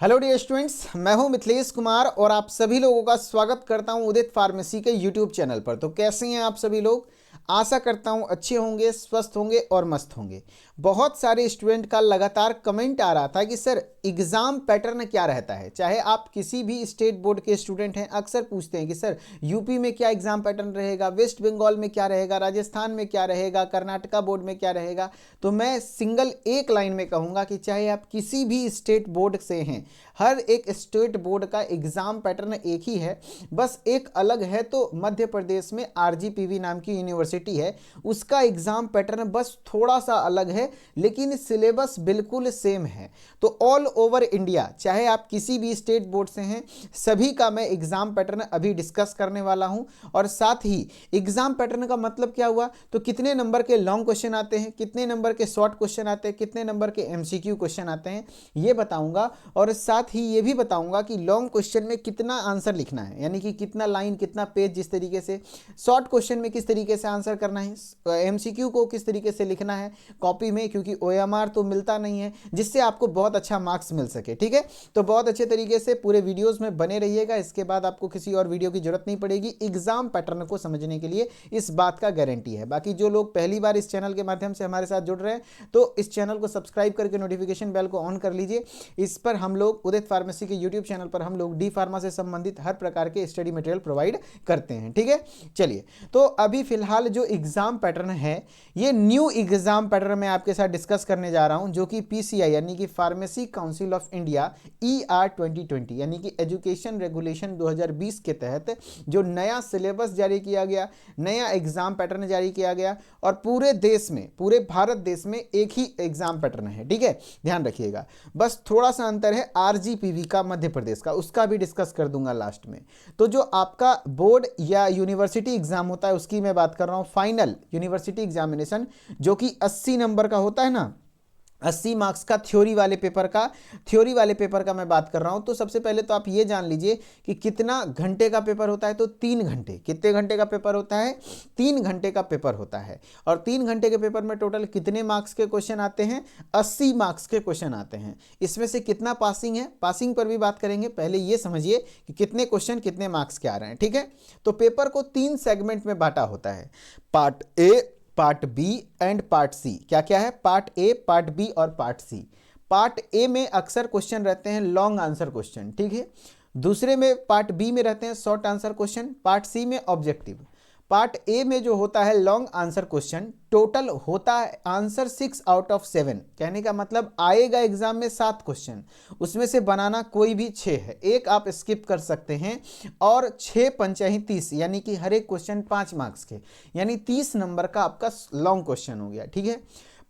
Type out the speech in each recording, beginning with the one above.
Hello dear students, मैं हूं मिथिलेश कुमार और आप सभी लोगों का स्वागत करता हूं उदित फार्मेसी के यूट्यूब चैनल पर। तो कैसे हैं आप सभी लोग? आशा करता हूं अच्छे होंगे, स्वस्थ होंगे और मस्त होंगे। बहुत सारे स्टूडेंट का लगातार कमेंट आ रहा था कि सर एग्ज़ाम पैटर्न क्या रहता है। चाहे आप किसी भी स्टेट बोर्ड के स्टूडेंट हैं, अक्सर पूछते हैं कि सर यूपी में क्या एग्ज़ाम पैटर्न रहेगा, वेस्ट बंगाल में क्या रहेगा, राजस्थान में क्या रहेगा, कर्नाटका बोर्ड में क्या रहेगा। तो मैं सिंगल एक लाइन में कहूँगा कि चाहे आप किसी भी स्टेट बोर्ड से हैं, हर एक स्टेट बोर्ड का एग्ज़ाम पैटर्न एक ही है। बस एक अलग है तो मध्य प्रदेश में आरजीपीवी नाम की यूनिवर्सिटी है, उसका एग्ज़ाम पैटर्न बस थोड़ा सा अलग है, लेकिन सिलेबस बिल्कुल सेम है। तो ऑल ओवर इंडिया चाहे आप किसी भी स्टेट बोर्ड से हैं, सभी का मैं एग्ज़ाम पैटर्न अभी डिस्कस करने वाला हूं। और साथ ही एग्ज़ाम पैटर्न का मतलब क्या हुआ, तो कितने नंबर के लॉन्ग क्वेश्चन आते हैं, कितने नंबर के शॉर्ट क्वेश्चन आते हैं, कितने नंबर के एमसीक्यू क्वेश्चन आते हैं, ये बताऊंगा। और साथ ही ये भी बताऊंगा कि लॉन्ग क्वेश्चन में कितना आंसर लिखना है, यानी कि कितना लाइन, कितना पेज, जिस तरीके से शॉर्ट क्वेश्चन में किस तरीके से आंसर करना है, एमसीक्यू को किस तरीके से लिखना है कॉपी में, क्योंकि ओएमआर तो मिलता नहीं है जिससे आपको बहुत अच्छा मार्क्स मिल सके। ठीक है, तो बहुत अच्छे तरीके से पूरे वीडियोस में बने रहिएगा। इसके बाद आपको किसी और वीडियो की जरूरत नहीं पड़ेगी एग्जाम पैटर्न को समझने के लिए, इस बात का गारंटी है। बाकी जो लोग पहली बार इस चैनल के माध्यम से हमारे साथ जुड़ रहे हैं, तो इस चैनल को सब्सक्राइब करके नोटिफिकेशन बेल को ऑन कर लीजिए। इस पर हम लोग उदित फार्मेसी के यूट्यूब चैनल पर हम लोग डी फार्मा से संबंधित हर प्रकार के स्टडी मटेरियल प्रोवाइड करते हैं। ठीक है, चलिए, तो अभी फिलहाल जो एग्जाम पैटर्न है, ये न्यू एग्जाम पैटर्न मैं आपके साथ डिस्कस करने जा रहा हूं, जो कि पीसीआई यानी कि pharmacy council of India ER 2020 यानी कि एजुकेशन रेगुलेशन 2020 के तहत जो नया सिलेबस जारी किया गया, नया एग्जाम पैटर्न जारी किया गया, और पूरे देश में, पूरे भारत देश में एक ही एग्जाम पैटर्न है। ठीक है, ध्यान रखिएगा। बस थोड़ा सा अंतर है आरजीपीवी का, मध्य प्रदेश का, उसका भी डिस्कस कर दूंगा लास्ट में। तो जो आपका बोर्ड या यूनिवर्सिटी एग्जाम होता है, उसकी मैं बात कर रहा हूं, फाइनल यूनिवर्सिटी एग्जामिनेशन, जो कि 80 नंबर का होता है ना, 80 मार्क्स का थ्योरी वाले पेपर का मैं बात कर रहा हूं। तो सबसे पहले तो आप ये जान लीजिए कि कितना घंटे का पेपर होता है। तो 3 घंटे। कितने घंटे का पेपर होता है? 3 घंटे का पेपर होता है। और 3 घंटे के पेपर में टोटल कितने मार्क्स के क्वेश्चन आते हैं? 80 मार्क्स के क्वेश्चन आते हैं। इसमें से कितना पासिंग है, पासिंग पर भी बात करेंगे। पहले ये समझिए कि कितने क्वेश्चन कितने मार्क्स के आ रहे हैं। ठीक है, तो पेपर को 3 सेगमेंट में बांटा होता है, part A, part B and part C. क्या क्या है? पार्ट ए, पार्ट बी और पार्ट सी। पार्ट ए में अक्सर क्वेश्चन रहते हैं लॉन्ग आंसर क्वेश्चन। ठीक है, दूसरे में पार्ट बी में रहते हैं short answer question, part C में ऑब्जेक्टिव। पार्ट ए में जो होता है लॉन्ग आंसर क्वेश्चन, टोटल होता है आंसर 6 आउट ऑफ 7। कहने का मतलब आएगा एग्जाम में 7 क्वेश्चन, उसमें से बनाना कोई भी 6 है, एक आप स्किप कर सकते हैं। और 6 पंचाही 30, यानी कि हर एक क्वेश्चन 5 मार्क्स के, यानी 30 नंबर का आपका लॉन्ग क्वेश्चन हो गया। ठीक है,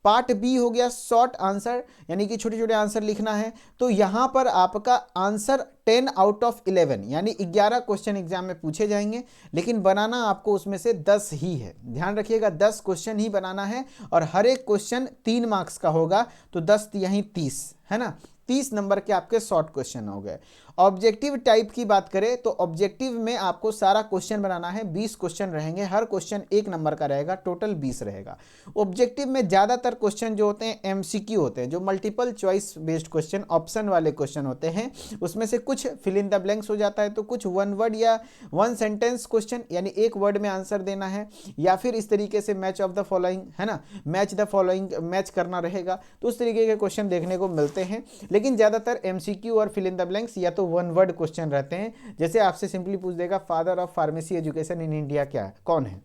पार्ट बी हो गया शॉर्ट आंसर, यानी कि छोटे छोटे आंसर लिखना है। तो यहां पर आपका आंसर 10 आउट ऑफ 11, यानी 11 क्वेश्चन एग्जाम में पूछे जाएंगे, लेकिन बनाना आपको उसमें से 10 ही है। ध्यान रखिएगा, 10 क्वेश्चन ही बनाना है, और हर एक क्वेश्चन 3 मार्क्स का होगा। तो 10 यहीं 30 है ना, 30 नंबर के आपके शॉर्ट क्वेश्चन हो गए। ऑब्जेक्टिव टाइप की बात करें तो ऑब्जेक्टिव में आपको सारा क्वेश्चन बनाना है, 20 क्वेश्चन रहेंगे, हर क्वेश्चन 1 नंबर का रहेगा, टोटल 20 रहेगा। ऑब्जेक्टिव में ज्यादातर क्वेश्चन जो होते हैं एमसीक्यू होते हैं, जो multiple choice based question, option वाले क्वेश्चन होते हैं। उसमें से कुछ फिल इन द ब्लैंक्स हो जाता है, तो कुछ 1 वर्ड या 1 सेंटेंस क्वेश्चन, यानी 1 वर्ड में आंसर देना है, या फिर इस तरीके से मैच ऑफ द फॉलोइंग, है ना, मैच द फॉलोइंग, मैच करना रहेगा। तो उस तरीके के क्वेश्चन देखने को मिलते हैं, लेकिन ज्यादातर एमसीक्यू और फिल इन द ब्लैंक्स या तो 1 वर्ड क्वेश्चन रहते हैं। जैसे आपसे सिंपली पूछ देगा father of pharmacy education in India क्या है, कौन है,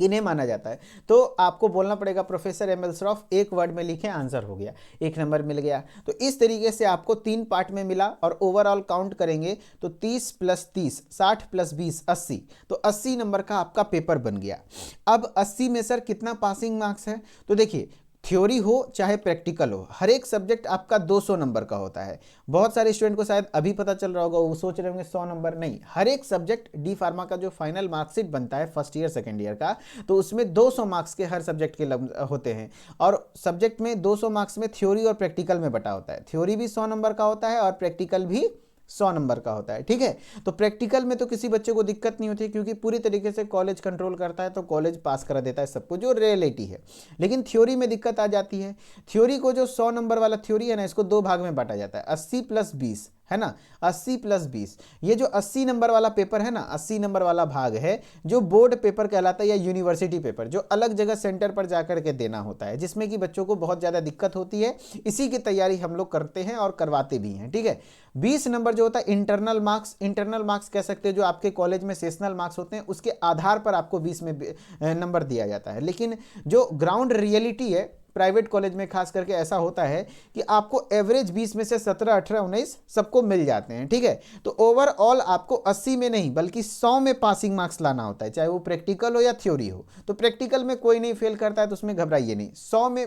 किन्हें माना जाता है, तो आपको बोलना पड़ेगा प्रोफेसर एमएल श्रॉफ, 1 वर्ड में लिखे, आंसर हो गया, 1 नंबर मिल गया। तो इस तरीके से आपको 3 पार्ट में मिला, और ओवरऑल काउंट करेंगे तो 30 + 30, 60 + 20, 80। तो 80 नंबर का आपका पेपर बन गया। अब 80 में सर कितना पासिंग मार्क्स है? तो देखिए, थ्योरी हो चाहे प्रैक्टिकल हो, हर एक सब्जेक्ट आपका 200 नंबर का होता है। बहुत सारे स्टूडेंट को शायद अभी पता चल रहा होगा, वो सोच रहे होंगे 100 नंबर। नहीं, हर एक सब्जेक्ट डी फार्मा का जो फाइनल मार्कशीट बनता है फर्स्ट ईयर सेकेंड ईयर का, तो उसमें 200 मार्क्स के हर सब्जेक्ट के होते हैं। और सब्जेक्ट में 200 मार्क्स में थ्योरी और प्रैक्टिकल में बटा होता है। थ्योरी भी 100 नंबर का होता है और प्रैक्टिकल भी 100 नंबर का होता है, ठीक है। तो प्रैक्टिकल में तो किसी बच्चे को दिक्कत नहीं होती क्योंकि पूरी तरीके से कॉलेज कंट्रोल करता है, तो कॉलेज पास करा देता है सबको, जो रियलिटी है। लेकिन थ्योरी में दिक्कत आ जाती है। थ्योरी को जो 100 नंबर वाला थ्योरी है ना, इसको दो भाग में बांटा जाता है, 80 + 20, है ना, 80 + 20। ये जो 80 नंबर वाला पेपर है ना, 80 नंबर वाला भाग है जो बोर्ड पेपर कहलाता है या यूनिवर्सिटी पेपर, जो अलग जगह सेंटर पर जाकर के देना होता है, जिसमें कि बच्चों को बहुत ज़्यादा दिक्कत होती है। इसी की तैयारी हम लोग करते हैं और करवाते भी हैं, ठीक है। 20 नंबर जो होता है इंटरनल मार्क्स, इंटरनल मार्क्स कह सकते हैं, जो आपके कॉलेज में सेशनल मार्क्स होते हैं, उसके आधार पर आपको 20 में नंबर दिया जाता है। लेकिन जो ग्राउंड रियलिटी है प्राइवेट कॉलेज में खास करके ऐसा होता है कि आपको एवरेज 20 में से 17, 18, 19 सबको मिल जाते हैं, ठीक है। तो ओवरऑल आपको 80 में नहीं बल्कि 100 में पासिंग मार्क्स लाना होता है, चाहे वो प्रैक्टिकल हो या थ्योरी हो। तो प्रैक्टिकल में कोई नहीं फेल करता है, तो उसमें घबराइए नहीं। 100 में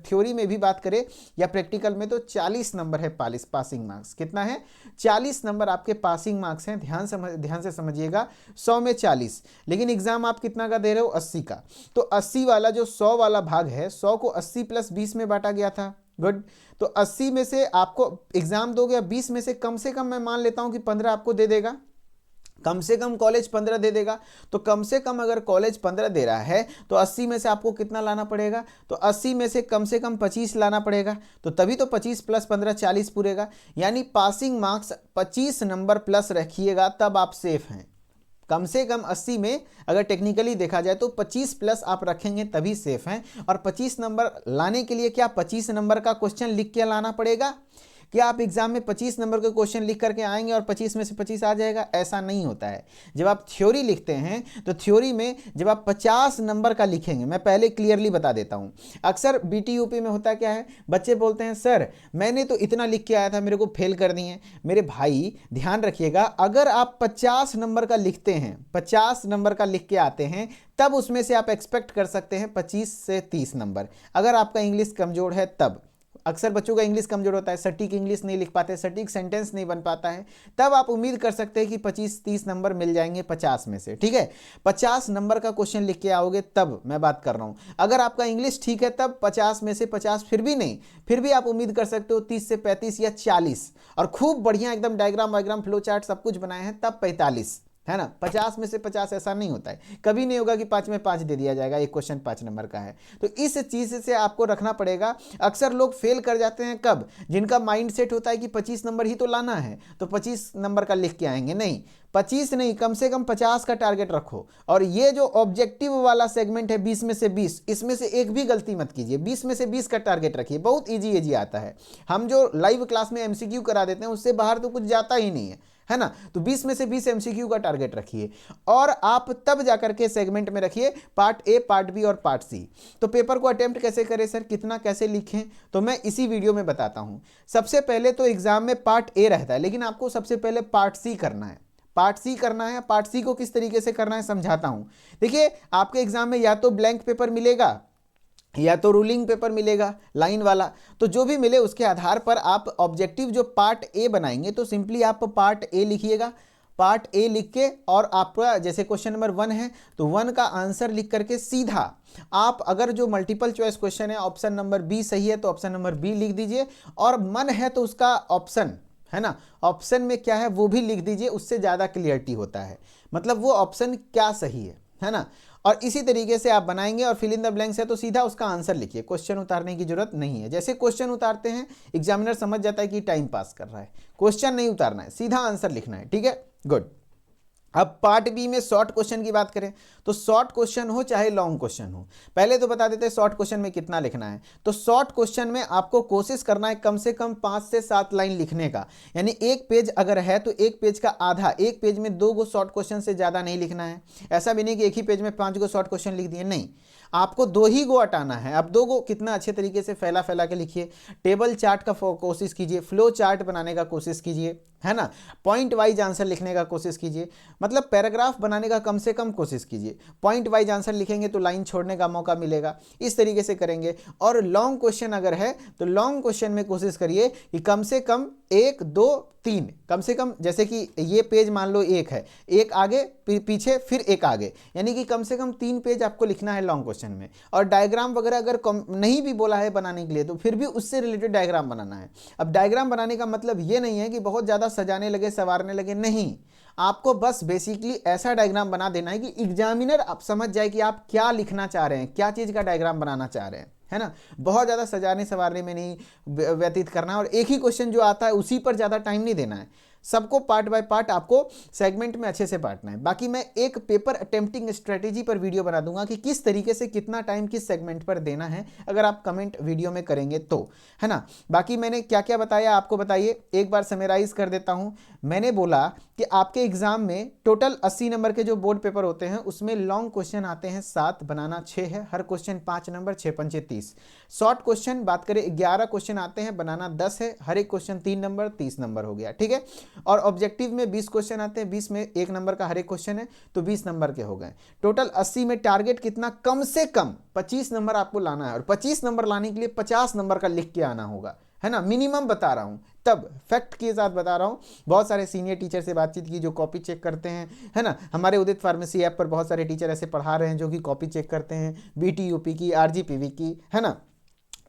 थ्योरी में भी बात करें या प्रैक्टिकल में, तो 40 नंबर है पासिंग मार्क्स। कितना है? 40 नंबर आपके पासिंग मार्क्स हैं। ध्यान से समझिएगा, 100 में 40, लेकिन एग्जाम आप कितना का दे रहे हो? 80 का। तो 80 वाला जो 100 वाला भाग है, 100 को 80 + 20 में बांटा गया था। गुड। तो 80 में से आपको एग्जाम दोगे, 20 में से कम मैं मान लेता हूं कि 15 आपको दे देगा, कम से कम कॉलेज 15 दे देगा। तो कम से कम अगर कॉलेज 15 दे रहा है तो 80 में से आपको कितना लाना पड़ेगा? तो 80 में से कम 25 लाना पड़ेगा। तो तभी तो 25 + 15 40 पूरेगा। यानी पासिंग मार्क्स 25 नंबर प्लस रखिएगा, तब आप सेफ हैं। कम से कम 80 में अगर टेक्निकली देखा जाए तो 25 प्लस आप रखेंगे तभी सेफ हैं। और 25 नंबर लाने के लिए क्या 25 नंबर का क्वेश्चन लिख के लाना पड़ेगा? क्या आप एग्जाम में 25 नंबर के क्वेश्चन लिख करके आएंगे और 25 में से 25 आ जाएगा? ऐसा नहीं होता है। जब आप थ्योरी लिखते हैं तो थ्योरी में जब आप 50 नंबर का लिखेंगे, मैं पहले क्लियरली बता देता हूं, अक्सर बीटी यूपी में होता क्या है, बच्चे बोलते हैं सर मैंने तो इतना लिख के आया था, मेरे को फेल कर दिए। मेरे भाई ध्यान रखिएगा, अगर आप 50 नंबर का लिखते हैं, 50 नंबर का लिख के आते हैं, तब उसमें से आप एक्सपेक्ट कर सकते हैं 25 से 30 नंबर। अगर आपका इंग्लिश कमजोर है तब, अक्सर बच्चों का इंग्लिश कमजोर होता है, सटीक इंग्लिश नहीं लिख पाते, सटीक सेंटेंस नहीं बन पाता है, तब आप उम्मीद कर सकते हैं कि 25-30 नंबर मिल जाएंगे 50 में से, ठीक है। 50 नंबर का क्वेश्चन लिख के आओगे तब मैं बात कर रहा हूं। अगर आपका इंग्लिश ठीक है तब 50 में से 50 फिर भी नहीं, फिर भी आप उम्मीद कर सकते हो 30 से 35 या 40, और खूब बढ़िया एकदम डायग्राम वायग्राम फ्लो चार्ट सब कुछ बनाए हैं तब 45, है ना। 50 में से 50 ऐसा नहीं होता है, कभी नहीं होगा कि 5 में 5 दे दिया जाएगा, एक क्वेश्चन 5 नंबर का है। तो इस चीज से आपको रखना पड़ेगा। अक्सर लोग फेल कर जाते हैं कब? जिनका माइंड सेट होता है कि 25 नंबर ही तो लाना है, तो 25 नंबर का लिख के आएंगे। नहीं, 25 नहीं, कम से कम 50 का टारगेट रखो। और ये जो ऑब्जेक्टिव वाला सेगमेंट है 20 में से 20, इसमें से एक भी गलती मत कीजिए, 20 में से 20 का टारगेट रखिए। बहुत इजी आता है। हम जो लाइव क्लास में एमसीक्यू करा देते हैं उससे बाहर तो कुछ जाता ही नहीं है ना। तो 20 में से 20 एमसीक्यू का टारगेट रखिए, और आप तब जाकर के सेगमेंट में रखिए पार्ट ए, पार्ट बी और पार्ट सी। तो पेपर को अटेम्प्ट कैसे करें सर, कितना कैसे लिखें, तो मैं इसी वीडियो में बताता हूं। सबसे पहले तो एग्जाम में पार्ट ए रहता है, लेकिन आपको सबसे पहले पार्ट सी करना है। पार्ट सी करना है, पार्ट सी को किस तरीके से करना है समझाता हूं। देखिए, आपके एग्जाम में या तो ब्लैंक पेपर मिलेगा या तो रूलिंग पेपर मिलेगा लाइन वाला। तो जो भी मिले उसके आधार पर आप ऑब्जेक्टिव जो पार्ट ए बनाएंगे, तो सिंपली आप पार्ट ए लिखिएगा। पार्ट ए लिख के, और आपका जैसे क्वेश्चन नंबर 1 है तो 1 का आंसर लिख करके सीधा आप, अगर जो मल्टीपल चॉइस क्वेश्चन है ऑप्शन नंबर बी सही है तो ऑप्शन नंबर बी लिख दीजिए, और मन है तो उसका ऑप्शन, है ना, ऑप्शन में क्या है वो भी लिख दीजिए। उससे ज़्यादा क्लियरिटी होता है, मतलब वो ऑप्शन क्या सही है ना। और इसी तरीके से आप बनाएंगे, और फिल इन द ब्लैंक्स है तो सीधा उसका आंसर लिखिए, क्वेश्चन उतारने की जरूरत नहीं है। जैसे क्वेश्चन उतारते हैं एग्जामिनर समझ जाता है कि टाइम पास कर रहा है, क्वेश्चन नहीं उतारना है, सीधा आंसर लिखना है, ठीक है। गुड। अब पार्ट बी में शॉर्ट क्वेश्चन की बात करें तो शॉर्ट क्वेश्चन हो चाहे लॉन्ग क्वेश्चन हो, पहले तो बता देते हैं शॉर्ट क्वेश्चन में कितना लिखना है। तो शॉर्ट क्वेश्चन में आपको कोशिश करना है कम से कम 5 से 7 लाइन लिखने का, यानी एक पेज अगर है तो एक पेज का आधा, एक पेज में 2 गो शॉर्ट क्वेश्चन से ज़्यादा नहीं लिखना है। ऐसा भी नहीं कि एक ही पेज में 5 गो शॉर्ट क्वेश्चन लिख दिए, नहीं, आपको 2 ही गो हटाना है। अब 2 गो कितना अच्छे तरीके से फैला के लिखिए, टेबल चार्ट का कोशिश कीजिए, फ्लो चार्ट बनाने का कोशिश कीजिए, है ना, पॉइंट वाइज आंसर लिखने का कोशिश कीजिए, मतलब पैराग्राफ बनाने का कम से कम कोशिश कीजिए। पॉइंट वाइज आंसर लिखेंगे तो लाइन छोड़ने का मौका मिलेगा, इस तरीके से करेंगे। और लॉन्ग क्वेश्चन अगर है तो लॉन्ग क्वेश्चन में कोशिश करिए कि कम से कम 1, 2, 3, कम से कम, जैसे कि ये पेज मान लो एक है, एक आगे पीछे फिर एक आगे, यानी कि कम से कम 3 पेज आपको लिखना है लॉन्ग क्वेश्चन में। और डायग्राम वगैरह अगर नहीं भी बोला है बनाने के लिए तो फिर भी उससे रिलेटेड डायग्राम बनाना है। अब डायग्राम बनाने का मतलब ये नहीं है कि बहुत ज़्यादा ज़्यादा सजाने लगे, संवारने लगे, नहीं। आपको बस बेसिकली ऐसा डायग्राम बना देना है कि एग्जामिनर आप समझ जाए कि आप क्या लिखना चाह रहे हैं, क्या चीज़ का डायग्राम बनाना चाह रहे हैं, है ना। बहुत ज़्यादा सजाने संवारने में नहीं व्यतीत करना है और एक ही क्वेश्चन जो आता है उसी पर ज़्यादा टाइम नहीं देना है। सबको पार्ट बाय पार्ट आपको सेगमेंट में अच्छे से बांटना है। बाकी मैं एक पेपर अटेम्प्टिंग स्ट्रेटेजी पर वीडियो बना दूंगा कि किस तरीके से कितना टाइम किस सेगमेंट पर देना है, अगर आप कमेंट वीडियो में करेंगे तो, है ना। बाकी मैंने क्या क्या बताया आपको बताइए, एक बार समराइज कर देता हूं। मैंने बोला कि आपके एग्जाम में टोटल 80 नंबर के जो बोर्ड पेपर होते हैं उसमें लॉन्ग क्वेश्चन आते हैं 7, बनाना 6 है, हर क्वेश्चन 5 नंबर, 6 पंचे 30। शॉर्ट क्वेश्चन बात करें 11 क्वेश्चन आते हैं, बनाना 10 है, हर एक क्वेश्चन 3 नंबर, 30 नंबर हो गया, ठीक है। और ऑब्जेक्टिव में 20 क्वेश्चन आते हैं, 20 में 1 नंबर का हर एक क्वेश्चन है, तो 20 नंबर के हो गए। टोटल 80 में टारगेट कितना, कम से कम 25 नंबर आपको लाना है और 25 नंबर लाने के लिए 50 नंबर का लिख के आना होगा, है ना। मिनिमम बता रहा हूं, तब फैक्ट के साथ बता रहा हूं। बहुत सारे सीनियर टीचर से बातचीत की जो कॉपी चेक करते हैं, है ना। हमारे उदित फार्मेसी ऐप पर बहुत सारे टीचर ऐसे पढ़ा रहे हैं जो कि कॉपी चेक करते हैं, बीटीयूपी की, आरजीपीवी की, है ना,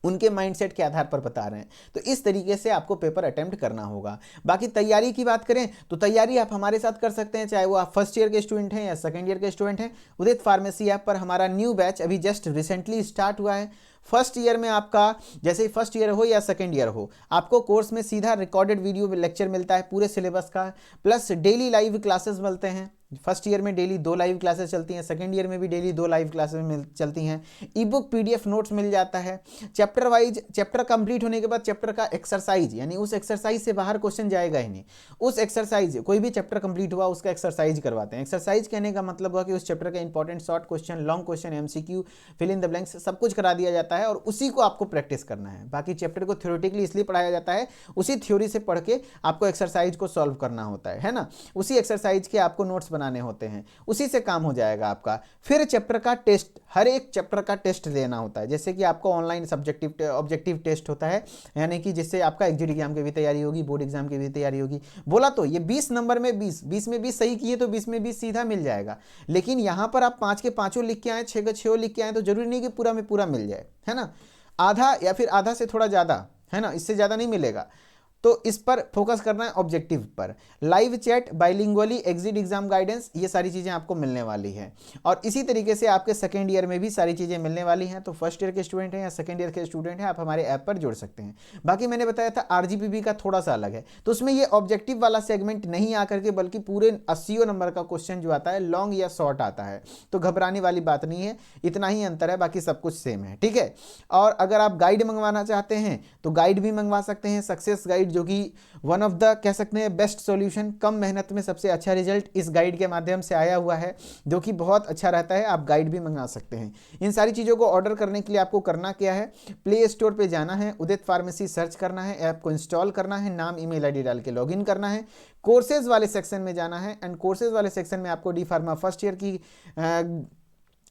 उनके माइंडसेट के आधार पर बता रहे हैं। तो इस तरीके से आपको पेपर अटेम्प्ट करना होगा। बाकी तैयारी की बात करें तो तैयारी आप हमारे साथ कर सकते हैं, चाहे वो आप फर्स्ट ईयर के स्टूडेंट हैं या सेकंड ईयर के स्टूडेंट हैं। उदित फार्मेसी ऐप पर हमारा न्यू बैच अभी जस्ट रिसेंटली स्टार्ट हुआ है। फर्स्ट ईयर में आपका, जैसे ही फर्स्ट ईयर हो या सेकंड ईयर हो, आपको कोर्स में सीधा रिकॉर्डेड वीडियो लेक्चर मिलता है पूरे सिलेबस का, प्लस डेली लाइव क्लासेस मिलते हैं। फर्स्ट ईयर में डेली 2 लाइव क्लासेस चलती हैं, सेकंड ईयर में भी डेली 2 लाइव क्लासेस चलती हैं। ई बुक पीडीएफ नोट्स मिल जाता है। चैप्टर वाइज, चैप्टर कंप्लीट होने के बाद चैप्टर का एक्सरसाइज, यानी उस एक्सरसाइज से बाहर क्वेश्चन जाएगा ही नहीं। उस एक्सरसाइज, कोई भी चैप्टर कंप्लीट हुआ उसका एक्सरसाइज करवाते हैं। एक्सरसाइज कहने का मतलब हुआ कि उस चैप्टर का important short question, long question, MCQ, fill in the blanks, सब कुछ करा दिया जाता है और उसी को आपको प्रैक्टिस करना है। बाकी चैप्टर को थ्योरेटिकली इसलिए पढ़ाया जाता है, उसी थ्योरी से पढ़ के आपको एक्सरसाइज को सॉल्व करना होता है ना। उसी एक्सरसाइज के आपको नोट्स बनाने होते हैं, उसी से काम हो जाएगा आपका। फिर चैप्टर का टेस्ट, हर एक चैप्टर का टेस्ट देना होता है। जैसे कि आपको ऑनलाइन सब्जेक्टिव ऑब्जेक्टिव टेस्ट होता है, यानी कि जिससे आपका एग्जिट एग्जाम की भी तैयारी होगी, बोर्ड एग्जाम की भी तैयारी होगी। बोला तो ये 20 नंबर में 20 में 20 सही किए तो 20 में 20 सीधा मिल जाएगा। लेकिन यहां पर आप 5 के 5 लिख के आए, 6 के 6 लिख के आए, तो जरूरी नहीं कि पूरा में पूरा मिल जाए, है ना। आधा या फिर आधा से थोड़ा ज्यादा, है ना, इससे ज्यादा नहीं मिलेगा। तो इस पर फोकस करना है, ऑब्जेक्टिव पर। Live chat, bilingually, exit exam guidance, ये सारी चीज़ें आपको मिलने वाली है। और इसी तरीके से आपके सेकेंड ईयर में भी सारी चीज़ें मिलने वाली हैं। तो फर्स्ट ईयर के स्टूडेंट हैं या सेकेंड ईयर के स्टूडेंट हैं, आप हमारे ऐप पर जुड़ सकते हैं। बाकी मैंने बताया था आरजीपीवी का थोड़ा सा अलग है, तो उसमें ये ऑब्जेक्टिव वाला सेगमेंट नहीं आकर के बल्कि पूरे 80 नंबर का क्वेश्चन जो आता है लॉन्ग या शॉर्ट आता है। तो घबराने वाली बात नहीं है, इतना ही अंतर है, बाकी सब कुछ सेम है, ठीक है। और अगर आप गाइड मंगवाना चाहते हैं तो गाइड भी मंगवा सकते हैं, सक्सेस गाइड, जो कि वन ऑफ द कह सकते हैं बेस्ट सॉल्यूशन, कम मेहनत में सबसे अच्छा रिजल्ट इस गाइड के माध्यम से आया हुआ है, जो कि बहुत अच्छा रहता है। आप गाइड भी मंगा सकते हैं। इन सारी चीज़ों को ऑर्डर करने के लिए आपको करना क्या है, प्ले स्टोर पे जाना है, उदित फार्मेसी सर्च करना है, ऐप को इंस्टॉल करना है, नाम ईमेल आईडी डाल के लॉगिन करना है, कोर्सेज वाले सेक्शन में जाना है। एंड कोर्सेज वाले सेक्शन में आपको डी फार्मा फर्स्ट ईयर की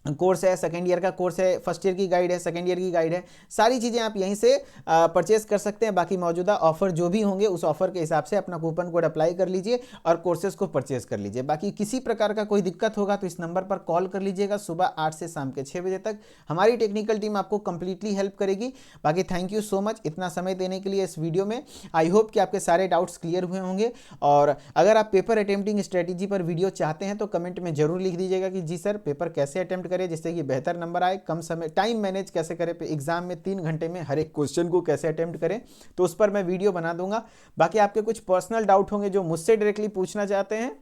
कोर्स है, सेकेंड ईयर का कोर्स है, फर्स्ट ईयर की गाइड है, सेकेंड ईयर की गाइड है, सारी चीज़ें आप यहीं से परचेस कर सकते हैं। बाकी मौजूदा ऑफर जो भी होंगे उस ऑफर के हिसाब से अपना कूपन कोड अप्लाई कर लीजिए और कोर्सेज को परचेस कर लीजिए। बाकी किसी प्रकार का कोई दिक्कत होगा तो इस नंबर पर कॉल कर लीजिएगा, सुबह 8 से शाम के 6 बजे तक हमारी टेक्निकल टीम आपको कंप्लीटली हेल्प करेगी। बाकी थैंक यू सो मच इतना समय देने के लिए इस वीडियो में। आई होप कि आपके सारे डाउट्स क्लियर हुए होंगे। और अगर आप पेपर अटेम्प्टिंग स्ट्रेटेजी पर वीडियो चाहते हैं तो कमेंट में जरूर लिख दीजिएगा कि जी सर पेपर कैसे अटेम्प्ट करें जिससे कि बेहतर नंबर आए, कम समय, टाइम मैनेज कैसे करें, एग्जाम में 3 घंटे में हर एक क्वेश्चन को कैसे अटेम्प्ट करें, तो उस पर मैं वीडियो बना दूंगा। बाकी आपके कुछ पर्सनल डाउट होंगे जो मुझसे डायरेक्टली पूछना चाहते हैं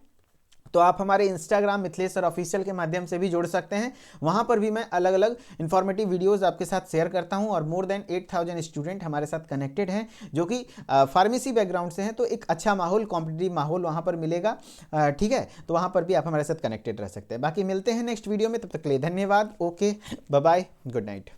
तो आप हमारे इंस्टाग्राम मिथिलेश सर ऑफिशियल के माध्यम से भी जुड़ सकते हैं। वहां पर भी मैं अलग अलग इंफॉर्मेटिव वीडियोस आपके साथ शेयर करता हूं और मोर देन 8000 स्टूडेंट हमारे साथ कनेक्टेड हैं जो कि फार्मेसी बैकग्राउंड से हैं। तो एक अच्छा माहौल, कॉम्पिटिटिव माहौल वहां पर मिलेगा, ठीक है। तो वहां पर भी आप हमारे साथ कनेक्टेड रह सकते हैं। बाकी मिलते हैं नेक्स्ट वीडियो में, तब तक के लिए धन्यवाद। Okay, bye bye, good night.